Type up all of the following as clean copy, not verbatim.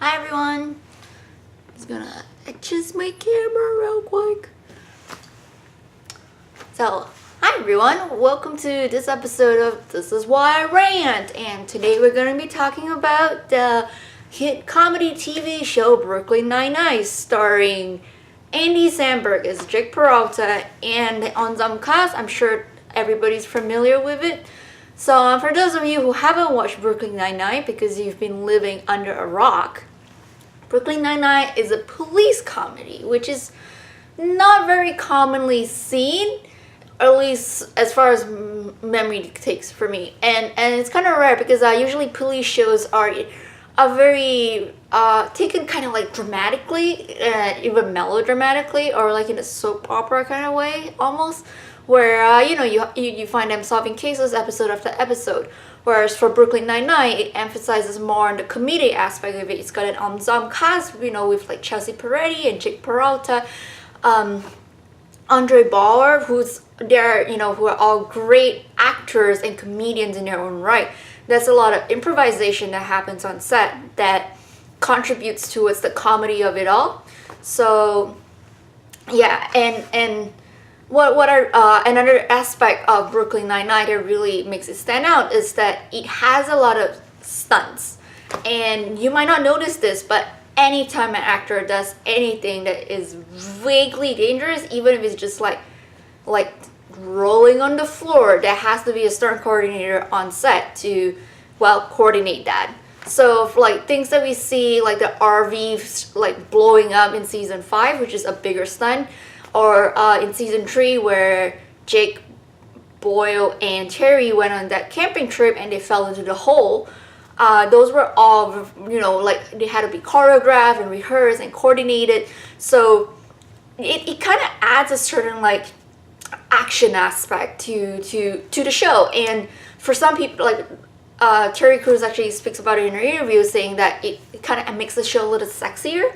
Hi everyone. Just gonna adjust my camera real quick. So, hi everyone. Welcome to this episode of This Is Why I Rant. And today we're gonna be talking about the hit comedy TV show Brooklyn Nine-Nine, starring Andy Samberg as Jake Peralta, and on some cast, I'm sure everybody's familiar with it. So for those of you who haven't watched Brooklyn Nine-Nine because you've been living under a rock, Brooklyn Nine-Nine is a police comedy, which is not very commonly seen, at least as far as memory takes for me. And it's kind of rare because usually police shows are very taken kind of like dramatically, even melodramatically, or like in a soap opera kind of way almost, where you find them solving cases episode after episode. Whereas for Brooklyn Nine-Nine, it emphasizes more on the comedic aspect of it. It's got an ensemble cast, with like Chelsea Peretti and Jake Peralta, Andre Bauer, who's there, who are all great actors and comedians in their own right. There's a lot of improvisation that happens on set that contributes towards the comedy of it all. So yeah, and what are another aspect of Brooklyn Nine-Nine that really makes it stand out is that it has a lot of stunts. And you might not notice this, but anytime an actor does anything that is vaguely dangerous, even if it's just like rolling on the floor, there has to be a stunt coordinator on set to coordinate that. So for like things that we see, like the RV like blowing up in season 5, which is a bigger stunt, or in season 3 where Jake, Boyle, and Terry went on that camping trip and they fell into the hole. Those were all, like they had to be choreographed and rehearsed and coordinated. So it kind of adds a certain like action aspect to the show. And for some people, like Terry Crews actually speaks about it in her interview, saying that it kind of makes the show a little sexier.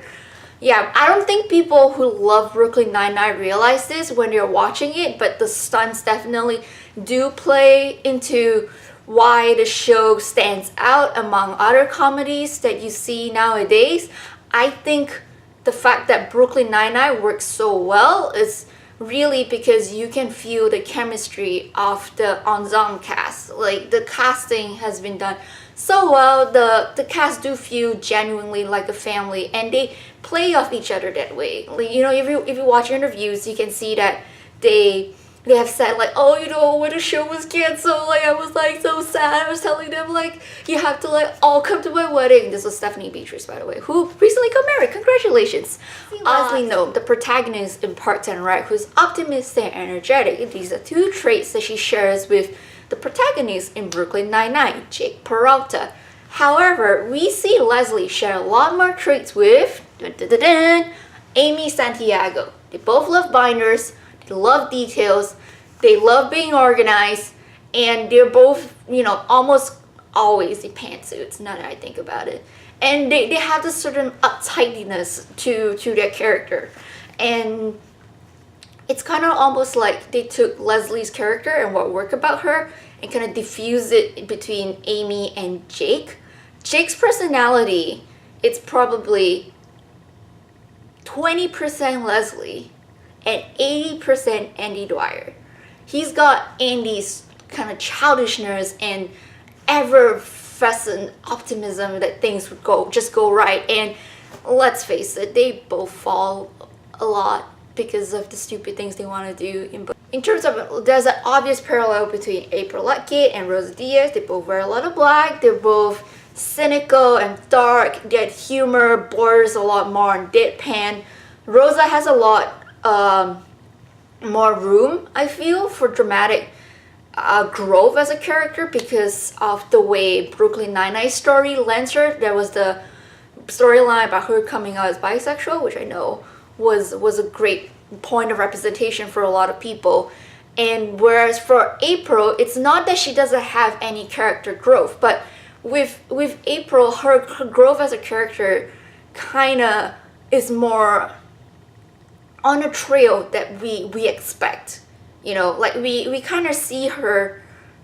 Yeah, I don't think people who love Brooklyn Nine-Nine realize this when they're watching it, but the stunts definitely do play into why the show stands out among other comedies that you see nowadays. I think the fact that Brooklyn Nine-Nine works so well is really because you can feel the chemistry of the ensemble cast. Like the casting has been done so well. The cast do feel genuinely like a family, and they play off each other that way. Like, if you watch interviews, you can see that they have said like, when the show was canceled, like I was like so sad. I was telling them like, you have to like all come to my wedding. This was Stephanie Beatrice, by the way, who recently got married. Congratulations. Honestly, no, the protagonist in Parks and Rec, who's optimistic and energetic, these are two traits that she shares with the protagonist in Brooklyn Nine-Nine, Jake Peralta. However, we see Leslie share a lot more traits with Amy Santiago. They both love binders, they love details, they love being organized, and they're both, almost always in pantsuits, now that I think about it. And they have this certain uptightness to their character. And it's kind of almost like they took Leslie's character and what worked about her and kind of diffused it between Amy and Jake. Jake's personality, it's probably 20% Leslie and 80% Andy Dwyer. He's got Andy's kind of childishness and ever-present optimism that things would go right. And let's face it, they both fall a lot because of the stupid things they want to do. In terms of, there's an obvious parallel between April Ludgate and Rosa Diaz. They both wear a lot of black. They're both cynical and dark. Their humor borders a lot more on deadpan. Rosa has a lot more room, I feel, for dramatic growth as a character because of the way Brooklyn Nine-Nine story lends her. There was the storyline about her coming out as bisexual, which I know was a great point of representation for a lot of people. And whereas for April, it's not that she doesn't have any character growth, but with April, her growth as a character kind of is more on a trail that we expect. Like we kind of see her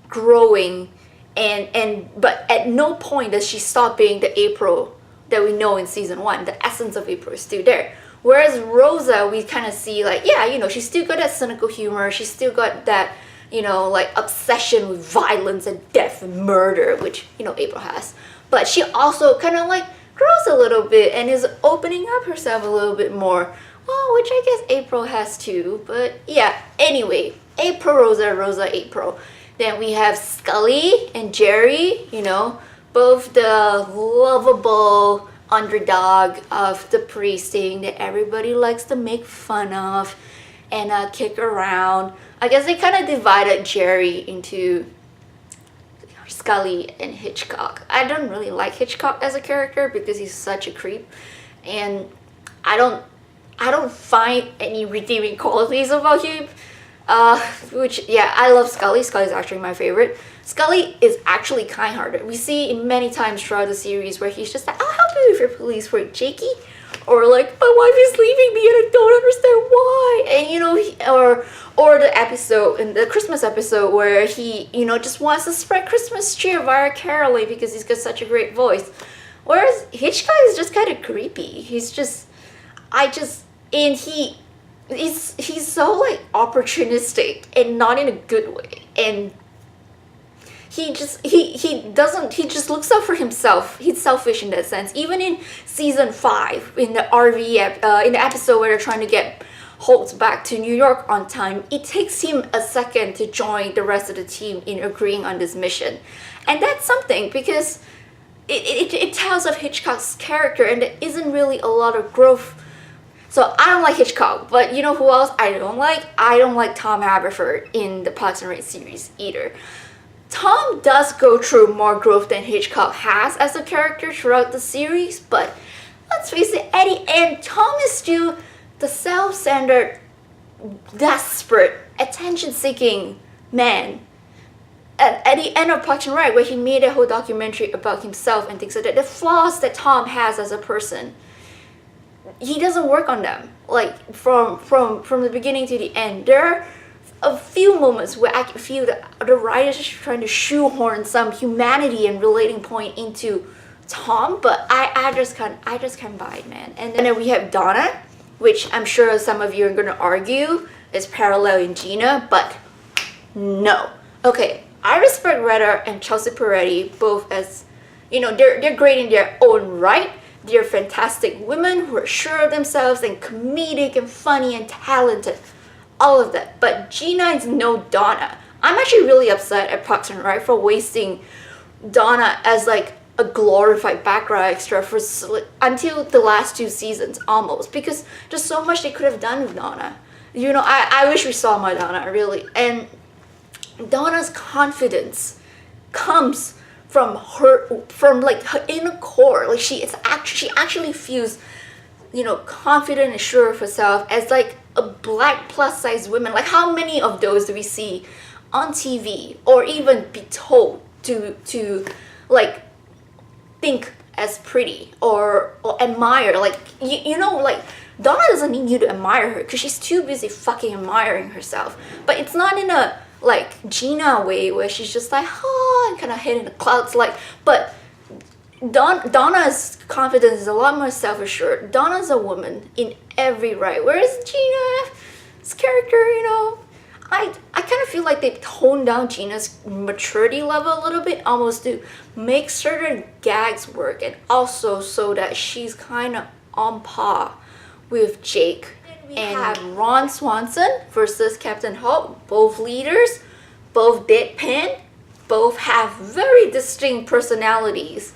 growing, but at no point does she stop being the April that we know in season 1. The essence of April is still there. Whereas Rosa, we kind of see like, yeah, you know, she's still got that cynical humor. She's still got that, you know, like obsession with violence and death and murder, which, you know, April has. But she also kind of like grows a little bit and is opening up herself a little bit more. Well, which I guess April has too. But yeah, anyway, April, Rosa, Rosa, April. Then we have Scully and Jerry, you know, both the lovable underdog of the precinct that everybody likes to make fun of and kick around. I guess they kind of divided Jerry into Scully and Hitchcock. I don't really like Hitchcock as a character because he's such a creep, and I don't find any redeeming qualities about him. Which, yeah, I love Scully. Scully's actually my favorite. Scully is actually kind-hearted. We see many times throughout the series where he's just like, I'll help you with your police work, Jakey. Or like, my wife is leaving me and I don't understand why. And you know, or the episode, in the Christmas episode where he, you know, just wants to spread Christmas cheer via caroling because he's got such a great voice. Whereas Hitchcock is just kind of creepy. He's so like opportunistic and not in a good way. And he just looks out for himself. He's selfish in that sense. Even in season 5, in the in the episode where they're trying to get Holt back to New York on time, it takes him a second to join the rest of the team in agreeing on this mission. And that's something because it tells of Hitchcock's character, and there isn't really a lot of growth. So I don't like Hitchcock, but you know who else I don't like? I don't like Tom Haverford in the Parks and Rec series either. Tom does go through more growth than Hitchcock has as a character throughout the series, but let's face it, at the end, Tom is still the self-centered, desperate, attention-seeking man. At the end of Parks and Rec, where he made a whole documentary about himself and things like that, the flaws that Tom has as a person, he doesn't work on them. Like from the beginning to the end, there are a few moments where I can feel that the writers are trying to shoehorn some humanity and relating point into Tom, but I just can't buy it, man. And then we have Donna, which I'm sure some of you are gonna argue is paralleling Gina, but no. Okay, I respect Retta and Chelsea Peretti both as, you know, they're great in their own right. They're fantastic women who are sure of themselves and comedic and funny and talented. All of that. But Gina is no Donna. I'm actually really upset at Parks and Rec for wasting Donna as like a glorified background extra for until the last 2 seasons almost, because there's so much they could have done with Donna. You know, I wish we saw my Donna, really. And Donna's confidence comes from like her inner core. Like she actually feels, you know, confident and sure of herself as like a black plus size woman. Like how many of those do we see on TV or even be told to like think as pretty or admire? Like you know, like Donna doesn't need you to admire her because she's too busy fucking admiring herself. But it's not in a like Gina way where she's just like, oh, and kind of head in the clouds. Like, but Donna's confidence is a lot more self-assured. Donna's a woman in every right, whereas Gina's character, you know, I kind of feel like they toned down Gina's maturity level a little bit, almost to make certain gags work, and also so that she's kind of on par with Jake. We have Ron Swanson versus Captain Holt, both leaders, both deadpan, both have very distinct personalities.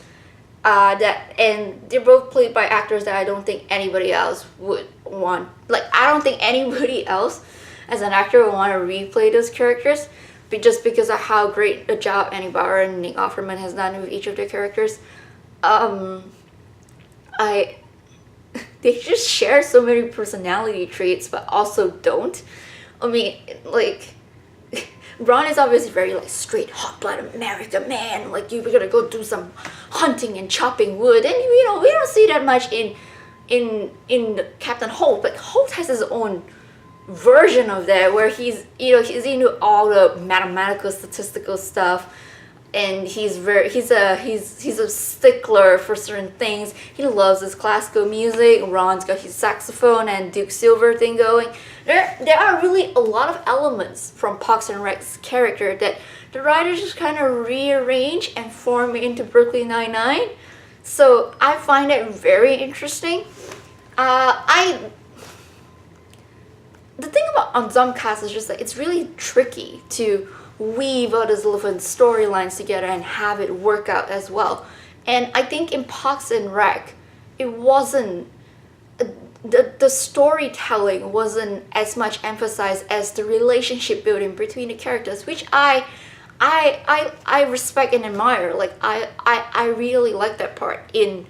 And they're both played by actors that I don't think anybody else would want. Like, I don't think anybody else as an actor would want to replay those characters, but just because of how great a job Annie Bauer and Nick Offerman has done with each of their characters. They just share so many personality traits, but also don't. I mean, like, Ron is obviously very like straight, hot-blooded American man. Like, you're gonna go do some hunting and chopping wood, and you know we don't see that much in Captain Holt. But Holt has his own version of that, where he's into all the mathematical, statistical stuff. and he's a stickler for certain things. He loves his classical music. Ron's got his saxophone and Duke Silver thing going. There are really a lot of elements from Parks and Rec's character that the writers just kind of rearrange and form into Brooklyn Nine-Nine. So I find it very interesting. The thing about ensemble cast is just that it's really tricky to weave all these different storylines together and have it work out as well. And I think in Parks and Rec, it wasn't the storytelling wasn't as much emphasized as the relationship building between the characters, which I respect and admire. Like I really like that part in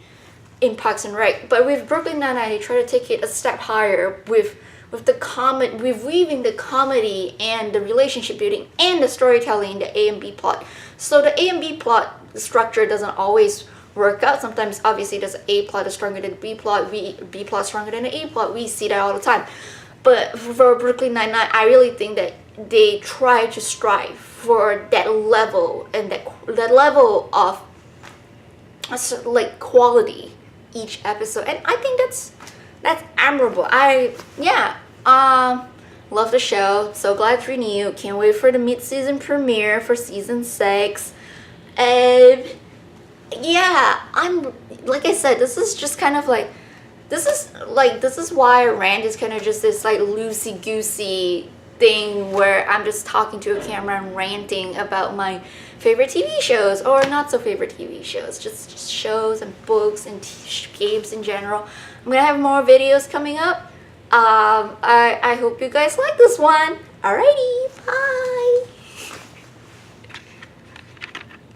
Parks and Rec. But with Brooklyn Nine-Nine, they try to take it a step higher with weaving the comedy and the relationship building and the storytelling in the A and B plot. So the A and B plot structure doesn't always work out. Sometimes obviously there's an A plot is stronger than the B plot, B plot stronger than the A plot. We see that all the time. But for Brooklyn Nine-Nine, I really think that they try to strive for that level and that level of like quality each episode, and I think that's admirable. Love the show. So glad it's renewed. Can't wait for the mid-season premiere for season 6. And yeah, I'm like I said, this is just kind of like this is why I rant is kind of just this like loosey-goosey thing where I'm just talking to a camera and ranting about my favorite TV shows or not so favorite TV shows, just shows and books and games in general. I'm gonna have more videos coming up. I hope you guys like this one. Alrighty, bye.